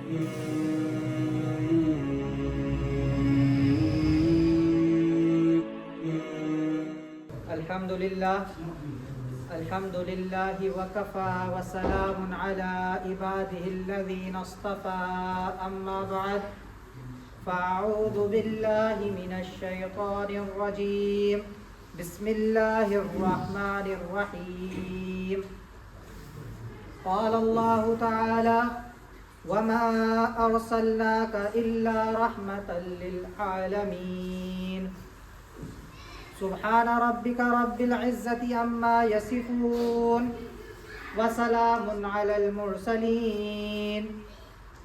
Alhamdulillahi wa kafa wa salamun ala ibadihi alladhina istafa amma ba'd fa'udhu billahi minash shaytanir rajim bismillahir rahmanir rahim qala Allahu ta'ala وَمَا أَرْسَلْنَاكَ إِلَّا رَحْمَةً لِلْعَالَمِينَ سبحان ربك رب العزة عما يصفون وسلام على المرسلين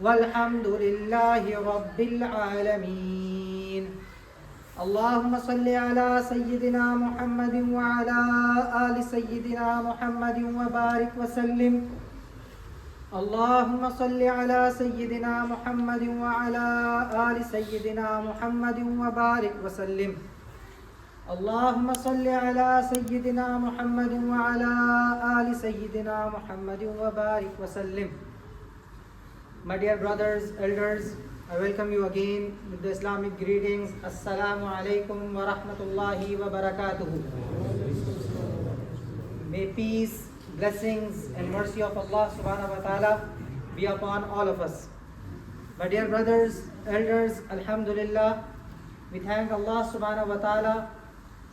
والحمد لله رب العالمين اللهم صل على سيدنا محمد وعلى آل سيدنا محمد وبارك وسلم اللهم صل على سيدنا محمد وعلى آل سيدنا محمد وبارك وسلم اللهم صل على سيدنا محمد وعلى آل سيدنا محمد وبارك وسلم. My dear brothers, elders, I welcome you again with the Islamic greetings. Assalamu alaikum wa rahmatullahi wa barakatuhu. May peace, blessings and mercy of Allah subhanahu wa ta'ala be upon all of us. My dear brothers, elders, alhamdulillah, we thank Allah subhanahu wa ta'ala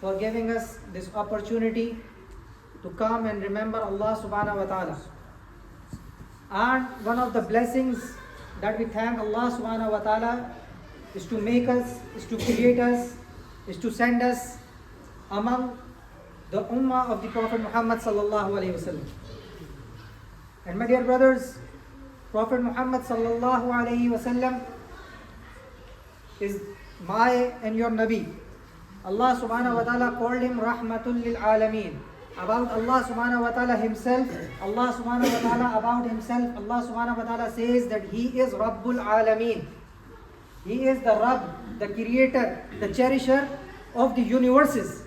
for giving us this opportunity to come and remember Allah subhanahu wa ta'ala. And one of the blessings that we thank Allah subhanahu wa ta'ala is to make us, is to create us, is to send us among the ummah of the Prophet Muhammad sallallahu alayhi wa sallam. And my dear brothers, Prophet Muhammad sallallahu alayhi wa sallam is my and your Nabi. Allah subhanahu wa ta'ala called him Rahmatul lil Alameen. About Allah subhanahu wa ta'ala himself, Allah subhanahu wa ta'ala about himself, Allah subhanahu wa ta'ala says that he is Rabbul Alameen. He is the Rabb, the creator, the cherisher of the universes.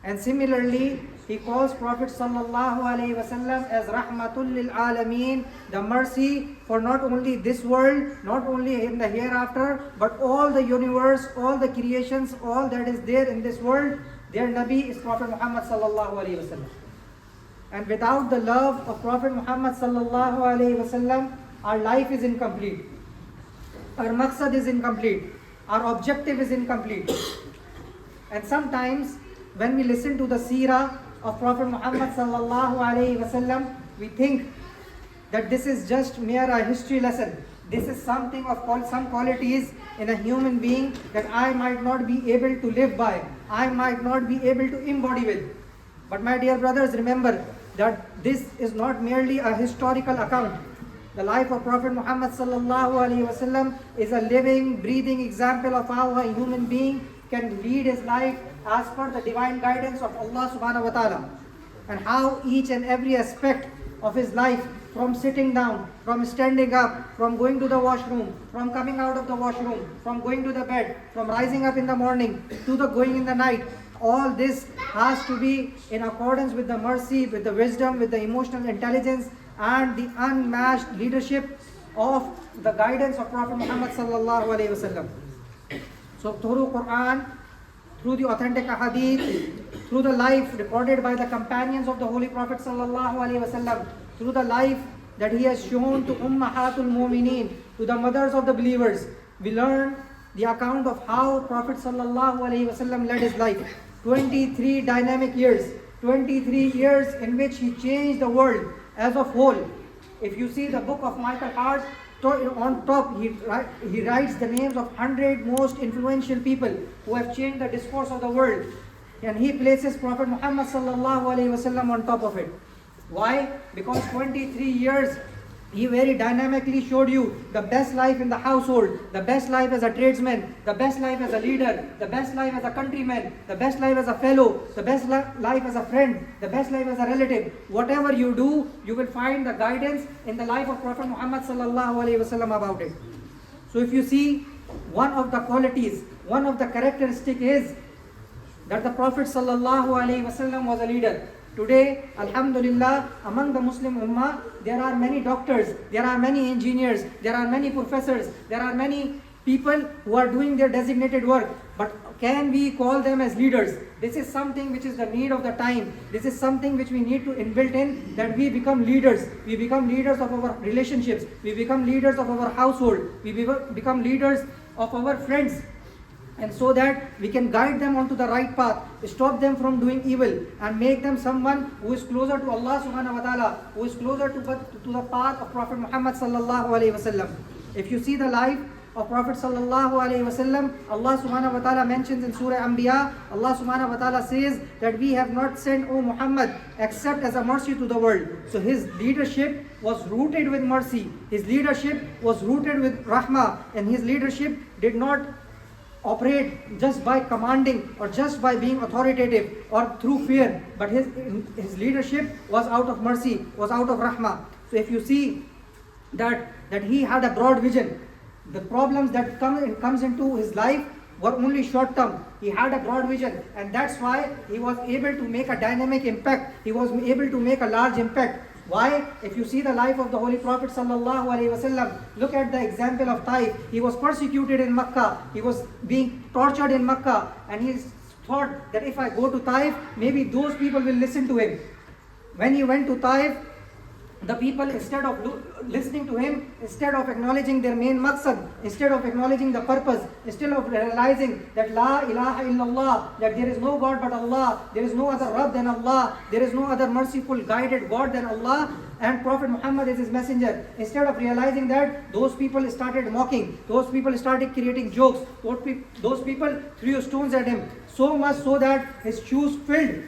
And similarly, he calls Prophet sallallahu alayhi wasallam as Rahmatul lil Alameen, the mercy for not only this world, not only in the hereafter, but all the universe, all the creations, all that is there in this world. Their Nabi is Prophet Muhammad sallallahu alayhi wasallam. And without the love of Prophet Muhammad sallallahu alayhi wasallam, our life is incomplete. Our maqsad is incomplete. Our objective is incomplete. And sometimes when we listen to the seerah of Prophet Muhammad sallallahu alayhi wasallam, we think that this is just mere a history lesson. This is something of some qualities in a human being that I might not be able to live by. I might not be able to embody with. But my dear brothers, remember that this is not merely a historical account. The life of Prophet Muhammad sallallahu alayhi wasallam is a living, breathing example of how a human being can lead his life as per the divine guidance of Allah subhanahu wa ta'ala, and how each and every aspect of his life, from sitting down, from standing up, from going to the washroom, from coming out of the washroom, from going to the bed, from rising up in the morning to the going in the night, all this has to be in accordance with the mercy, with the wisdom, with the emotional intelligence and the unmatched leadership of the guidance of Prophet Muhammad sallallahu alayhi wasallam. So through Quran, through the authentic hadith, through the life recorded by the companions of the Holy Prophet sallallahu alaihi wasallam, through the life that he has shown to Ummahatul Mu'mineen, to the mothers of the believers, we learn the account of how Prophet sallallahu alaihi wasallam led his life. 23 dynamic years, 23 years in which he changed the world as a whole. If you see the book of Michael Hart, on top he writes the names of 100 most influential people who have changed the discourse of the world, and he places Prophet Muhammad sallallahu alaihi wasallam on top of it. Why? Because 23 years he very dynamically showed you the best life in the household, the best life as a tradesman, the best life as a leader, the best life as a countryman, the best life as a fellow, the best life as a friend, the best life as a relative. Whatever you do, you will find the guidance in the life of Prophet Muhammad sallallahu alaihi wasallam about it. So if you see, one of the qualities, one of the characteristic is that the Prophet sallallahu alaihi wasallam was a leader. Today, Alhamdulillah, among the Muslim Ummah, there are many doctors, there are many engineers, there are many professors, there are many people who are doing their designated work. But can we call them as leaders? This is something which is the need of the time. This is something which we need to inbuilt in, that we become leaders. We become leaders of our relationships. We become leaders of our household. We become leaders of our friends. And so that we can guide them onto the right path, stop them from doing evil, and make them someone who is closer to Allah subhanahu wa ta'ala, who is closer to the path of Prophet Muhammad sallallahu alayhi wasallam. If you see the life of Prophet sallallahu alayhi wasallam, Allah subhanahu wa ta'ala mentions in Surah Anbiya, Allah subhanahu wa ta'ala says that we have not sent, O Muhammad, except as a mercy to the world. So his leadership was rooted with mercy. His leadership was rooted with rahmah, and his leadership did not operate just by commanding or just by being authoritative or through fear, but his leadership was out of mercy, was out of rahmah. So if you see that he had a broad vision, the problems that comes into his life were only short term. He had a broad vision, and that's why he was able to make a dynamic impact. He was able to make a large impact. Why? If you see the life of the Holy Prophet sallallahu alaihi wasallam, look at the example of Taif. He was persecuted in Makkah. He was being tortured in Makkah, and he thought that if I go to Taif, maybe those people will listen to him. When he went to Taif, the people, instead of listening to him, instead of acknowledging their main maqsad, instead of acknowledging the purpose, instead of realizing that La ilaha illallah, that there is no God but Allah, there is no other Rabb than Allah, there is no other merciful guided God than Allah, and Prophet Muhammad is his messenger. Instead of realizing that, those people started mocking, those people started creating jokes, those people threw stones at him, so much so that his shoes filled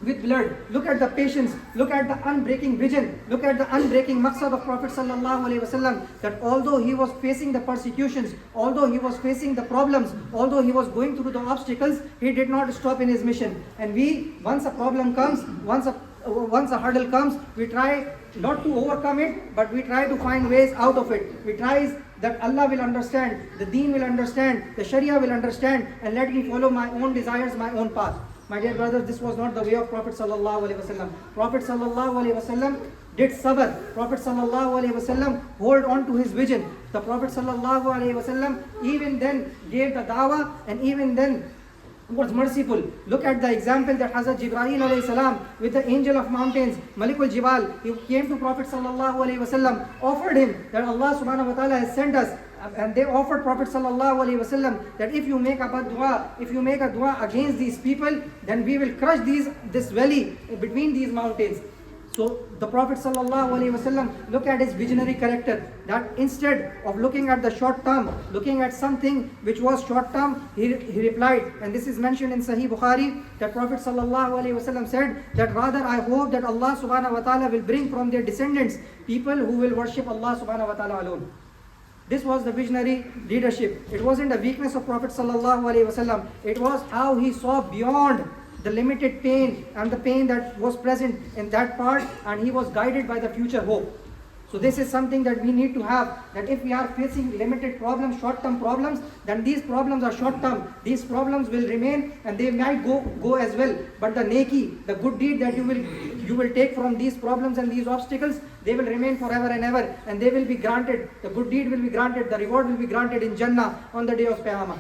with blood. Look at the patience, look at the unbreaking vision, look at the unbreaking maqsad of Prophet sallallahu alaihi wasallam, that although he was facing the persecutions, although he was facing the problems, although he was going through the obstacles, he did not stop in his mission. And we, once a problem comes, once a hurdle comes, we try not to overcome it, but we try to find ways out of it. We try that Allah will understand, the deen will understand, the sharia will understand, and let me follow my own desires, my own path. My dear brothers, this was not the way of Prophet sallallahu alaihi wasallam. Prophet sallallahu alaihi wasallam did sabr. Prophet sallallahu alaihi wasallam hold on to his vision. The Prophet sallallahu alaihi wasallam even then gave the dawah, and even then was merciful. Look at the example that Hazrat Jibreel alayhi salam with the angel of mountains, Malikul Jibal, he came to Prophet sallallahu alaihi wasallam, offered him that Allah subhanahu wa ta'ala has sent us. And they offered Prophet sallallahu alaihi wasallam that if you make a bad dua, if you make a dua against these people, then we will crush this valley between these mountains. So the Prophet sallallahu alaihi wasallam, look at his visionary character, that instead of looking at the short term, looking at something which was short term, he replied, and this is mentioned in Sahih Bukhari, that Prophet sallallahu alaihi wasallam said that rather I hope that Allah subhanahu wa ta'ala will bring from their descendants people who will worship Allah subhanahu wa ta'ala alone. This was the visionary leadership. It wasn't a weakness of Prophet sallallahu alaihi wasallam. It was how he saw beyond the limited pain and the pain that was present in that part, and he was guided by the future hope. So this is something that we need to have, that if we are facing limited problems, short-term problems, then these problems are short-term. These problems will remain, and they might go as well. But the neki, the good deed that you will take from these problems and these obstacles, they will remain forever and ever, and they will be granted. The good deed will be granted, the reward will be granted in Jannah on the day of Qiyamah.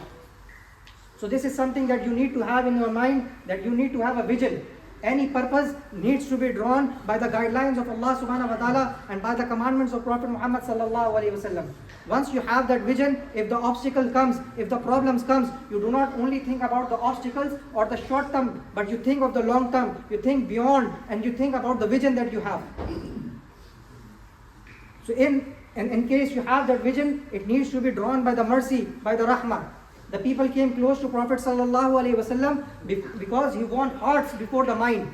So this is something that you need to have in your mind, that you need to have a vision. Any purpose needs to be drawn by the guidelines of Allah subhanahu wa ta'ala and by the commandments of Prophet Muhammad sallallahu alaihi wasallam. Once you have that vision, if the obstacle comes, if the problems comes, you do not only think about the obstacles or the short term, but you think of the long term, you think beyond, and you think about the vision that you have. So in case you have that vision, it needs to be drawn by the mercy, by the rahmah. The people came close to Prophet sallallahu alaihi wasallam because he won hearts before the mind.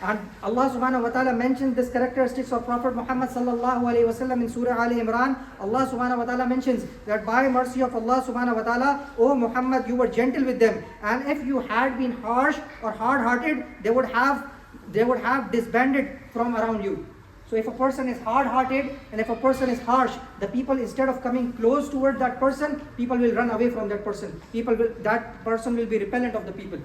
And Allah subhanahu wa ta'ala mentioned this characteristics of Prophet Muhammad sallallahu alaihi wasallam in Surah Ali Imran. Allah subhanahu wa ta'ala mentions that by mercy of Allah subhanahu wa ta'ala, O Muhammad, you were gentle with them. And if you had been harsh or hard-hearted, they would have disbanded from around you. So if a person is hard-hearted and if a person is harsh, the people, instead of coming close toward that person, people will run away from that person. That person will be repellent of the people.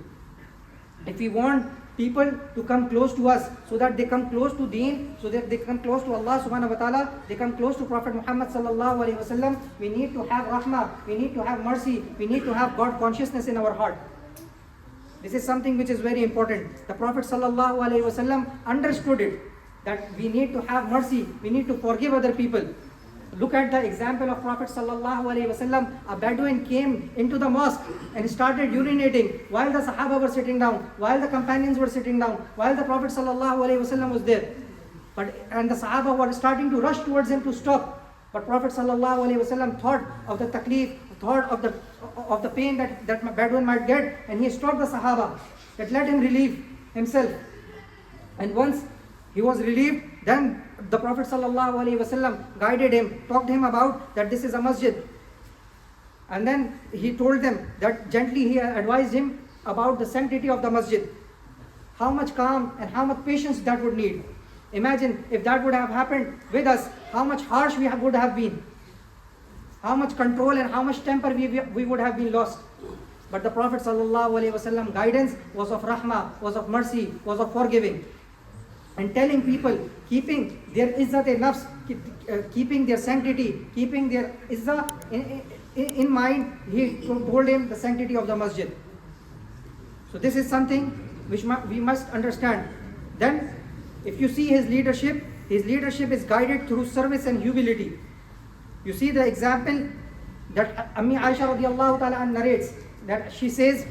If we want people to come close to us, so that they come close to Deen, so that they come close to Allah subhanahu wa ta'ala, they come close to Prophet Muhammad sallallahu alaihi wasallam. We need to have rahmah, we need to have mercy, we need to have God consciousness in our heart. This is something which is very important. The Prophet sallallahu alaihi wasallam understood it, that we need to have mercy, we need to forgive other people. Look at the example of Prophet sallallahu alaihi wasallam. A Bedouin came into the mosque and started urinating while the Sahaba were sitting down, while the companions were sitting down, while the Prophet sallallahu alaihi wasallam was there. And the Sahaba were starting to rush towards him to stop. But Prophet sallallahu alaihi wasallam thought of the taklif, thought of the pain that Bedouin might get, and he stopped the Sahaba, that let him relieve himself. And once he was relieved, then the Prophet ﷺ guided him, talked to him about that this is a masjid. And then he told them that gently he advised him about the sanctity of the masjid. How much calm and how much patience that would need. Imagine if that would have happened with us, how much harsh we would have been. How much control and how much temper we would have been lost. But the Prophet ﷺ guidance was of rahmah, was of mercy, was of forgiving. And telling people, keeping their izzat-e-nafs, keeping their sanctity, keeping their izzah in mind, he told him the sanctity of the masjid. So this is something which we must understand. Then, if you see his leadership is guided through service and humility. You see the example that Ammi Aisha radiallahu ta'ala narrates, that she says,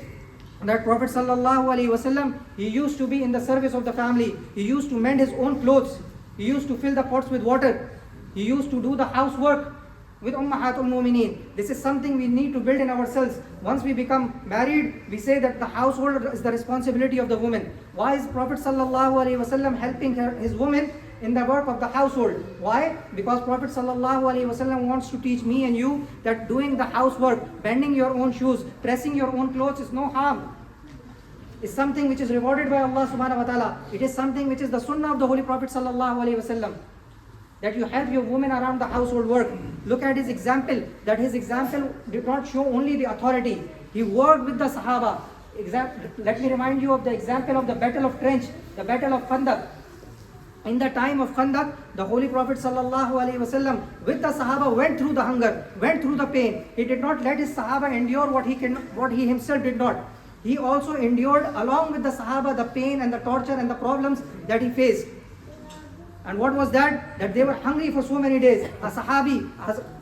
that Prophet sallallahu alaihi wasallam, he used to be in the service of the family. He used to mend his own clothes. He used to fill the pots with water. He used to do the housework with Ummahatul Mu'mineen. This is something we need to build in ourselves. Once we become married, we say that the household is the responsibility of the woman. Why is Prophet sallallahu alaihi wasallam helping his woman in the work of the household? Why? Because Prophet sallallahu alaihi wasallam wants to teach me and you that doing the housework, bending your own shoes, pressing your own clothes is no harm. It's something which is rewarded by Allah subhanahu wa ta'ala. It is something which is the sunnah of the Holy Prophet sallallahu alaihi wasallam, that you help your woman around the household work. Look at his example, that his example did not show only the authority. He worked with the Sahaba. Let me remind you of the example of the Battle of Trench, the Battle of Khandaq. In the time of Khandaq, the Holy Prophet sallallahu alaihi wasallam with the Sahaba went through the hunger, went through the pain. He did not let his Sahaba endure what he himself did not. He also endured along with the Sahaba the pain and the torture and the problems that he faced. And what was that? That they were hungry for so many days. A Sahabi,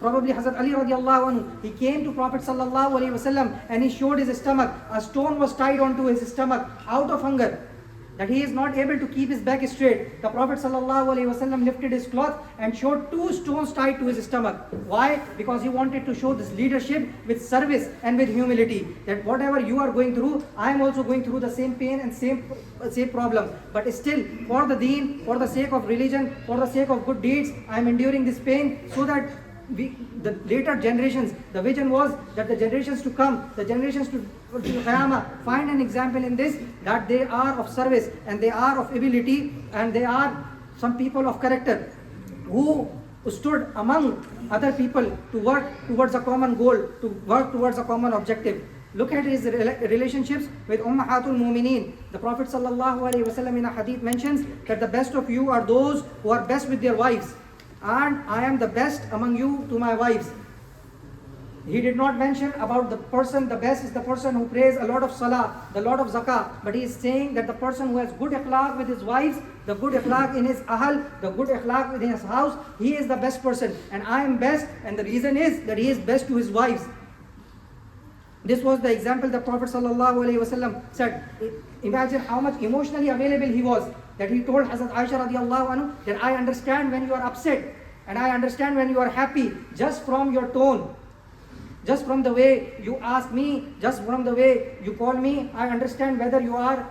probably Hazrat Ali radiallahu anhu, he came to Prophet sallallahu alaihi wasallam and he showed his stomach. A stone was tied onto his stomach out of hunger, that he is not able to keep his back straight. The Prophet ﷺ lifted his cloth and showed 2 stones tied to his stomach. Why? Because he wanted to show this leadership with service and with humility. That whatever you are going through, I am also going through the same pain and same problem. But still, for the deen, for the sake of religion, for the sake of good deeds, I am enduring this pain so that the later generations, the vision was that the generations to come, the generations to Qiyamah, find an example in this, that they are of service and they are of ability and they are some people of character who stood among other people to work towards a common goal, to work towards a common objective. Look at his relationships with Ummahatul Mu'mineen. The Prophet ﷺ in a hadith mentions that the best of you are those who are best with their wives, and I am the best among you to my wives. He did not mention about the best is the person who prays a lot of salah, the lot of zakah, but he is saying that the person who has good akhlaq with his wives, the good akhlaq in his ahl, the good akhlaq within his house, he is the best person, and I am best, and the reason is that he is best to his wives. This was the example the Prophet ﷺ said. Imagine how much emotionally available he was, that he told Hazrat Aisha radiallahu anhu that I understand when you are upset and I understand when you are happy just from your tone, just from the way you ask me, just from the way you call me, I understand whether you are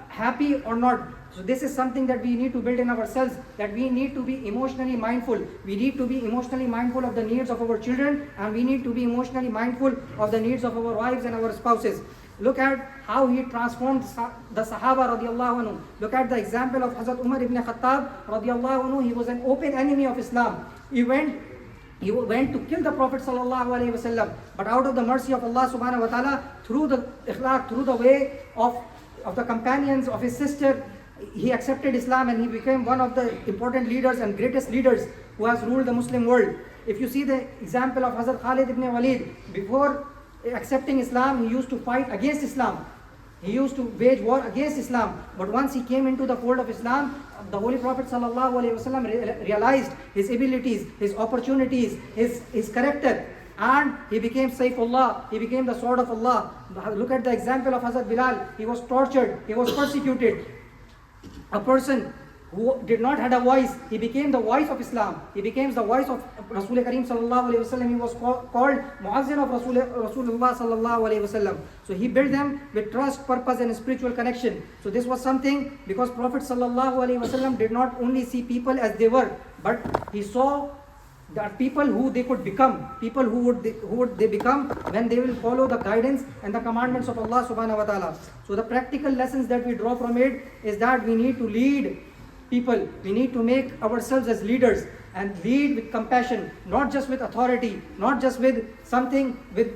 happy or not. So this is something that we need to build in ourselves, that we need to be emotionally mindful. We need to be emotionally mindful of the needs of our children, and we need to be emotionally mindful of the needs of our wives and our spouses. Look at how he transformed the Sahaba radiallahu anhu. Look at the example of Hazrat Umar ibn Khattab radiallahu anhu. He was an open enemy of Islam. He went to kill the Prophet sallallahu alaihi wasallam, but out of the mercy of Allah subhanahu wa ta'ala, through the ikhlaq, through the way of of the companions of his sister, he accepted Islam and he became one of the important leaders and greatest leaders who has ruled the Muslim world. If you see the example of Hazrat Khalid ibn Walid, before accepting Islam, he used to fight against Islam. He used to wage war against Islam. But once he came into the fold of Islam, the Holy Prophet ﷺ realized his abilities, his opportunities, his character, and he became Saifullah, he became the sword of Allah. Look at the example of Hazrat Bilal. He was tortured, he was persecuted. A person who did not have a voice, he became the voice of Islam. He became the voice of Rasul Kareem sallallahu alaihi wasallam. He was called Muazzin of Rasulullah sallallahu alaihi wasallam. So he built them with trust, purpose and spiritual connection. So this was something because Prophet sallallahu alaihi wasallam did not only see people as they were, but he saw that people who they could become, people who would they become when they will follow the guidance and the commandments of Allah subhanahu wa ta'ala. So the practical lessons that we draw from it is that we need to lead people. We need to make ourselves as leaders and lead with compassion, not just with authority, not just with something with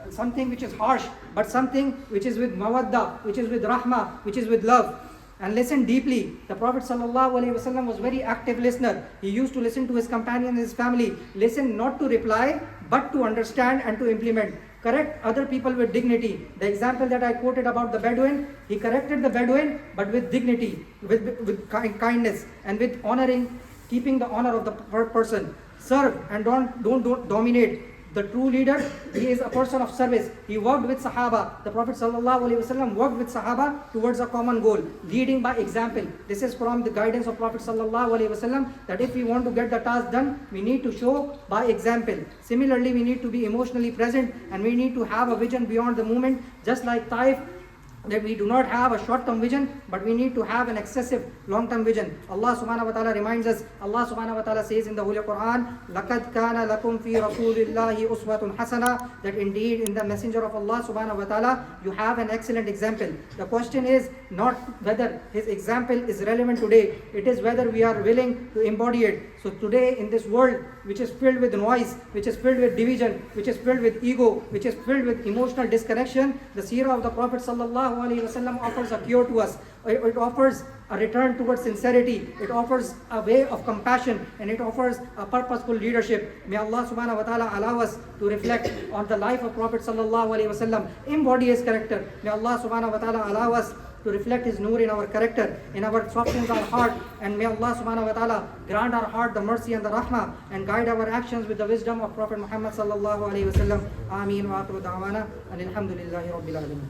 something which is harsh, but something which is with mawadda, which is with rahmah, which is with love. And listen deeply. The Prophet ﷺ was very active listener. He used to listen to his companions and his family. Listen not to reply, but to understand and to implement. Correct other people with dignity. The example that I quoted about the Bedouin, he corrected the Bedouin, but with dignity, with kindness, and with honoring, keeping the honor of the person. Serve and don't dominate. The true leader, he is a person of service. He worked with Sahaba. The Prophet ﷺ worked with Sahaba towards a common goal, leading by example. This is from the guidance of Prophet ﷺ that if we want to get the task done, we need to show by example. Similarly, we need to be emotionally present and we need to have a vision beyond the moment, just like Taif, that we do not have a short-term vision, but we need to have an excessive long-term vision. Allah subhanahu wa ta'ala reminds us, Allah subhanahu wa ta'ala says in the Holy Quran, لَقَدْ كَانَ لَكُمْ فِي رَسُولِ اللَّهِ أُسْوَةٌ حَسَنَةٌ, that indeed in the messenger of Allah subhanahu wa ta'ala, you have an excellent example. The question is not whether his example is relevant today, it is whether we are willing to embody it. So today in this world, which is filled with noise, which is filled with division, which is filled with ego, which is filled with emotional disconnection, the seerah of the Prophet sallallahu alaihi wasallam offers a cure to us. It offers a return towards sincerity. It offers a way of compassion, and it offers a purposeful leadership. May Allah subhanahu wa ta'ala allow us to reflect on the life of Prophet sallallahu alaihi wasallam, embody his character. May Allah subhanahu wa ta'ala allow us to reflect his nur in our character, in our softens our heart, and may Allah subhanahu wa ta'ala grant our heart the mercy and the rahmah, and guide our actions with the wisdom of Prophet Muhammad sallallahu alaihi wasallam. Ameen wa akhiru da'wana and alhamdulillahi rabbil alamin.